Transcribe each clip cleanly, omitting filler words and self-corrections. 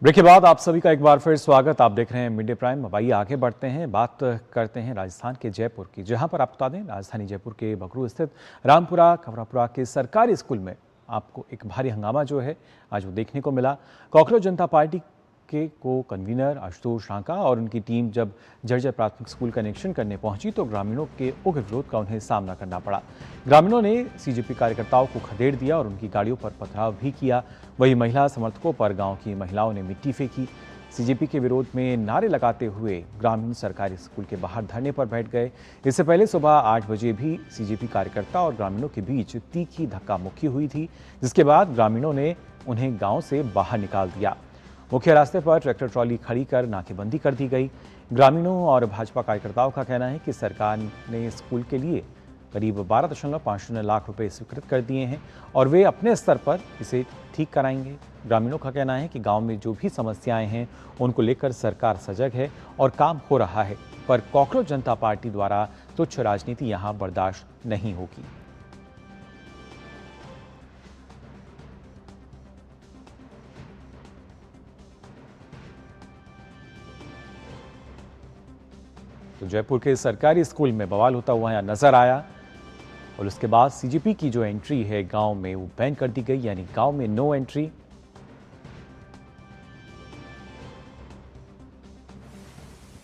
Break के बाद आप सभी का एक बार फिर स्वागत। आप देख रहे हैं मिड डे प्राइम। अब आइए आगे बढ़ते हैं, बात करते हैं राजस्थान के जयपुर की, जहां पर आप बता दें राजधानी जयपुर के बगरू स्थित रामपुरा कवरापुरा के सरकारी स्कूल में आपको एक भारी हंगामा जो है आज वो देखने को मिला। कॉकरोच जनता पार्टी के को कन्वीनर आशुतोष रांका और उनकी टीम जब जर्जर प्राथमिक स्कूल का निरीक्षण करने पहुंची तो ग्रामीणों के उग्र विरोध का उन्हें सामना करना पड़ा। ग्रामीणों ने सीजेपी कार्यकर्ताओं को खदेड़ दिया और उनकी गाड़ियों पर पथराव भी किया। वहीं महिला समर्थकों पर गांव की महिलाओं ने मिट्टी फेंकी। सीजेपी के विरोध में नारे लगाते हुए ग्रामीण सरकारी स्कूल के बाहर धरने पर बैठ गए। इससे पहले सुबह 8 बजे भी सीजेपी कार्यकर्ता और ग्रामीणों के बीच तीखी धक्का मुक्की हुई थी, जिसके बाद ग्रामीणों ने उन्हें गांव से बाहर निकाल दिया। मुख्य रास्ते पर ट्रैक्टर ट्रॉली खड़ी कर नाकेबंदी कर दी गई। ग्रामीणों और भाजपा कार्यकर्ताओं का कहना है कि सरकार ने स्कूल के लिए करीब 12.50 लाख रुपए स्वीकृत कर दिए हैं और वे अपने स्तर पर इसे ठीक कराएंगे। ग्रामीणों का कहना है कि गांव में जो भी समस्याएं हैं उनको लेकर सरकार सजग है और काम हो रहा है, पर कॉकरोच जनता पार्टी द्वारा तुच्छ राजनीति यहां बर्दाश्त नहीं होगी। तो जयपुर के सरकारी स्कूल में बवाल होता हुआ यहाँ नजर आया और उसके बाद सीजेपी की जो एंट्री है गांव में वो बैन कर दी गई, यानी गांव में नो एंट्री।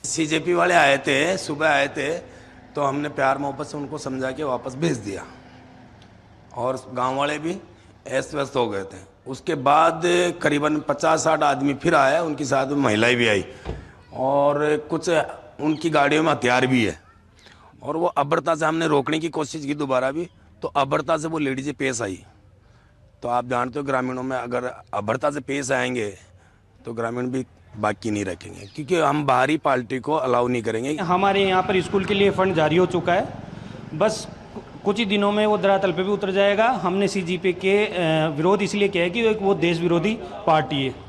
सीजेपी वाले आए थे, सुबह आए थे, तो हमने प्यार मोहब्बत से उनको समझा के वापस भेज दिया और गांव वाले भी अस्त व्यस्त हो गए थे। उसके बाद करीबन 50-60 आदमी फिर आए, उनके साथ महिलाएं भी आई और कुछ उनकी गाड़ियों में हथियार भी है और वो अबरता से हमने रोकने की कोशिश की दोबारा भी, तो अबरता से वो लेडीजें पेश आई। तो आप जानते हो ग्रामीणों में अगर अबरता से पेश आएंगे तो ग्रामीण भी बाकी नहीं रखेंगे, क्योंकि हम बाहरी पार्टी को अलाउ नहीं करेंगे। हमारे यहाँ पर स्कूल के लिए फंड जारी हो चुका है, बस कुछ ही दिनों में वो धरातल पे भी उतर जाएगा। हमने सीजेपी के विरोध इसलिए किया है कि वो देश विरोधी पार्टी है।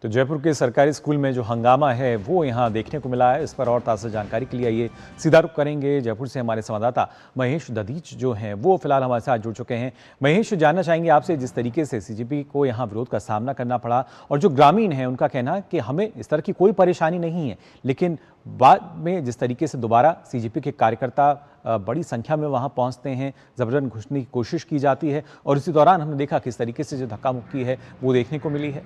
तो जयपुर के सरकारी स्कूल में जो हंगामा है वो यहाँ देखने को मिला है। इस पर और ताज़ा जानकारी के लिए आइए सीधा रुख करेंगे जयपुर से हमारे संवाददाता महेश दधीच जो हैं वो फिलहाल हमारे साथ जुड़ चुके हैं। महेश, जानना चाहेंगे आपसे जिस तरीके से सीजेपी को यहाँ विरोध का सामना करना पड़ा और जो ग्रामीण हैं उनका कहना है कि हमें इस तरह की कोई परेशानी नहीं है, लेकिन बाद में जिस तरीके से दोबारा सीजेपी के कार्यकर्ता बड़ी संख्या में वहां पहुंचते हैं, जबरन घुसने की कोशिश की जाती है और इसी दौरान हमने देखा किस तरीके से जो धक्का मुक्की है वो देखने को मिली है।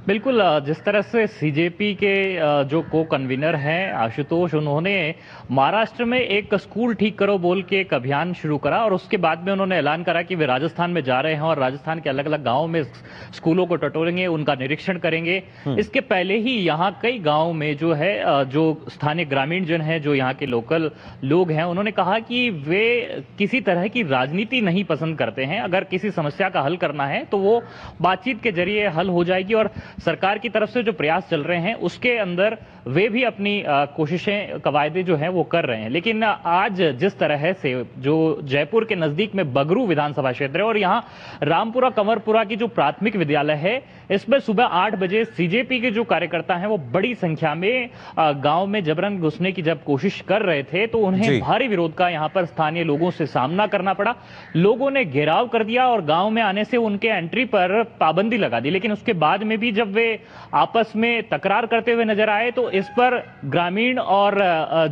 बिल्कुल, जिस तरह से सीजेपी के जो को कन्वीनर हैं आशुतोष, उन्होंने महाराष्ट्र में एक स्कूल ठीक करो बोल के एक अभियान शुरू करा और उसके बाद में उन्होंने ऐलान करा कि वे राजस्थान में जा रहे हैं और राजस्थान के अलग अलग गांवों में स्कूलों को टटोलेंगे, उनका निरीक्षण करेंगे। इसके पहले ही यहाँ कई गाँव में जो है जो स्थानीय ग्रामीण जन है, जो यहाँ के लोकल लोग हैं, उन्होंने कहा कि वे किसी तरह की राजनीति नहीं पसंद करते हैं। अगर किसी समस्या का हल करना है तो वो बातचीत के जरिए हल हो जाएगी और सरकार की तरफ से जो प्रयास चल रहे हैं उसके अंदर वे भी अपनी कोशिशें, कवायदे जो हैं वो कर रहे हैं। लेकिन आज जिस तरह से जो जयपुर के नजदीक में बगरू विधानसभा क्षेत्र है और यहाँ रामपुरा कंवरपुरा की जो प्राथमिक विद्यालय है, इसमें सुबह 8 बजे सीजेपी के जो कार्यकर्ता हैं वो बड़ी संख्या में गांव में जबरन घुसने की जब कोशिश कर रहे थे तो उन्हें भारी विरोध का यहाँ पर स्थानीय लोगों से सामना करना पड़ा। लोगों ने घेराव कर दिया और गांव में आने से उनके एंट्री पर पाबंदी लगा दी। लेकिन उसके बाद में भी जब वे आपस में तकरार करते हुए नजर आए तो इस पर ग्रामीण और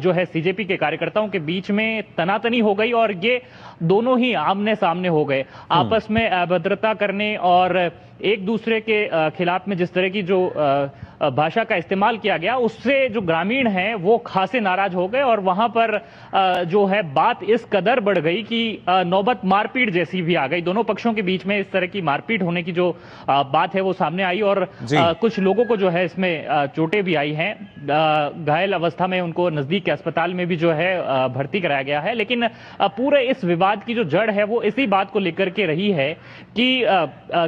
जो है सीजेपी के कार्यकर्ताओं के बीच में तनातनी हो गई और ये दोनों ही आमने सामने हो गए। आपस में अभद्रता करने और एक दूसरे के खिलाफ में जिस तरह की जो भाषा का इस्तेमाल किया गया, उससे जो ग्रामीण हैं वो खासे नाराज हो गए और वहां पर जो है बात इस कदर बढ़ गई कि नौबत मारपीट जैसी भी आ गई। दोनों पक्षों के बीच में इस तरह की मारपीट होने की जो बात है वो सामने आई और कुछ लोगों को जो है इसमें चोटें भी आई हैं। घायल अवस्था में उनको नजदीक के अस्पताल में भी जो है भर्ती कराया गया है। लेकिन पूरे इस विवाद की जो जड़ है वो इसी बात को लेकर के रही है कि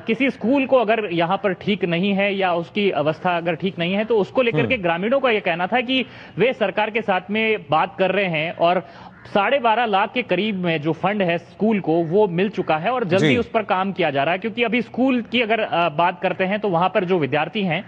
किसी स्कूल को अगर यहाँ पर ठीक नहीं है या उसकी अवस्था अगर ठीक नहीं है तो उसको लेकर के ग्रामीणों का यह कहना था कि वे सरकार के साथ में बात कर रहे हैं और 12.5 लाख के करीब में जो फंड है स्कूल को वो मिल चुका है और जल्दी उस पर काम किया जा रहा है। क्योंकि अभी स्कूल की अगर बात करते हैं तो वहां पर जो विद्यार्थी हैं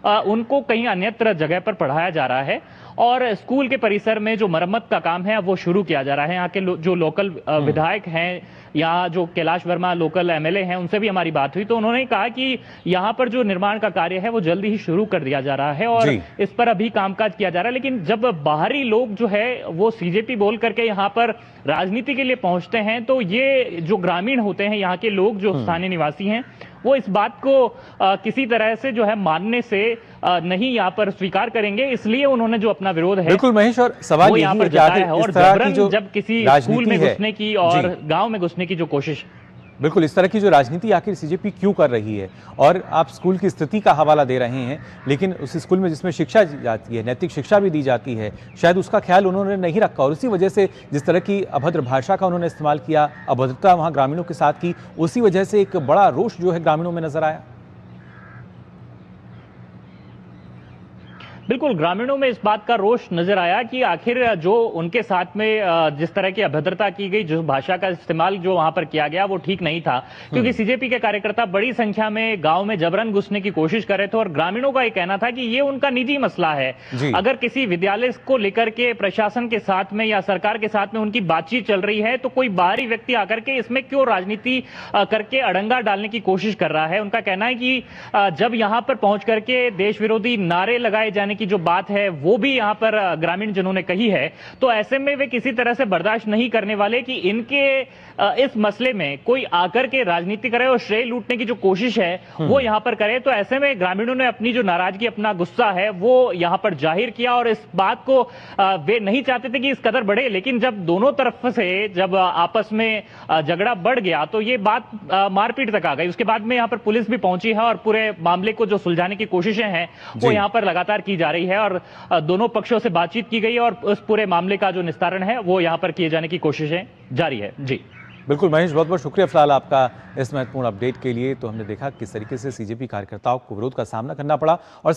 उनको कहीं अन्यत्र जगह पर पढ़ाया जा रहा है और स्कूल के परिसर में जो मरम्मत का काम है वो शुरू किया जा रहा है। यहाँ के जो लोकल विधायक हैं या जो कैलाश वर्मा लोकल एमएलए हैं उनसे भी हमारी बात हुई, तो उन्होंने कहा कि यहाँ पर जो निर्माण का कार्य है वो जल्दी ही शुरू कर दिया जा रहा है और इस पर अभी कामकाज किया जा रहा है। लेकिन जब बाहरी लोग जो है वो सीजेपी बोल करके यहाँ पर राजनीति के लिए पहुंचते हैं तो ये जो ग्रामीण होते हैं, यहाँ के लोग जो स्थानीय निवासी हैं, वो इस बात को किसी तरह से जो है मानने से नहीं यहाँ पर स्वीकार करेंगे, इसलिए उन्होंने जो अपना विरोध है बिल्कुल महेश, और सवाल वो यहाँ पर जताया है। और जबरन जब किसी स्कूल में घुसने की और गांव में घुसने की जो कोशिश, बिल्कुल इस तरह की जो राजनीति आखिर सीजेपी क्यों कर रही है, और आप स्कूल की स्थिति का हवाला दे रहे हैं, लेकिन उस स्कूल में जिसमें शिक्षा दी जाती है, नैतिक शिक्षा भी दी जाती है, शायद उसका ख्याल उन्होंने नहीं रखा और उसी वजह से जिस तरह की अभद्र भाषा का उन्होंने इस्तेमाल किया, अभद्रता वहाँ ग्रामीणों के साथ की, उसी वजह से एक बड़ा रोष जो है ग्रामीणों में नजर आया। बिल्कुल ग्रामीणों में इस बात का रोष नजर आया कि आखिर जो उनके साथ में जिस तरह की अभद्रता की गई, जो भाषा का इस्तेमाल जो वहां पर किया गया वो ठीक नहीं था, क्योंकि सीजेपी के कार्यकर्ता बड़ी संख्या में गांव में जबरन घुसने की कोशिश कर रहे थे और ग्रामीणों का ये कहना था कि ये उनका निजी मसला है। अगर किसी विद्यालय को लेकर के प्रशासन के साथ में या सरकार के साथ में उनकी बातचीत चल रही है तो कोई बाहरी व्यक्ति आकर के इसमें क्यों राजनीति करके अड़ंगा डालने की कोशिश कर रहा है। उनका कहना है कि जब यहां पर पहुंच करके देश विरोधी नारे लगाए जाने की जो बात है वो भी यहां पर ग्रामीण जनों ने कही है, तो ऐसे में वे किसी तरह से बर्दाश्त नहीं करने वाले कि इनके इस मसले में कोई आकर के राजनीति करे और श्रेय लूटने की जो कोशिश है वो यहां पर करे। तो ऐसे में ग्रामीणों ने अपनी जो नाराजगी, अपना गुस्सा है वो यहां पर जाहिर किया और इस बात को वे नहीं चाहते थे कि इस कदर बढ़े, लेकिन जब दोनों तरफ से जब आपस में झगड़ा बढ़ गया तो ये बात मारपीट तक आ गई। उसके बाद में यहां पर पुलिस भी पहुंची है और पूरे मामले को जो सुलझाने की कोशिशें हैं वो यहां पर लगातार की जा रही है और दोनों पक्षों से बातचीत की गई और उस पूरे मामले का जो निस्तारण है वो यहां पर किए जाने की कोशिशें जारी है। जी बिल्कुल महेश, बहुत बहुत शुक्रिया फिलहाल आपका इस महत्वपूर्ण अपडेट के लिए। तो हमने देखा किस तरीके से सीजेपी कार्यकर्ताओं को विरोध का सामना करना पड़ा और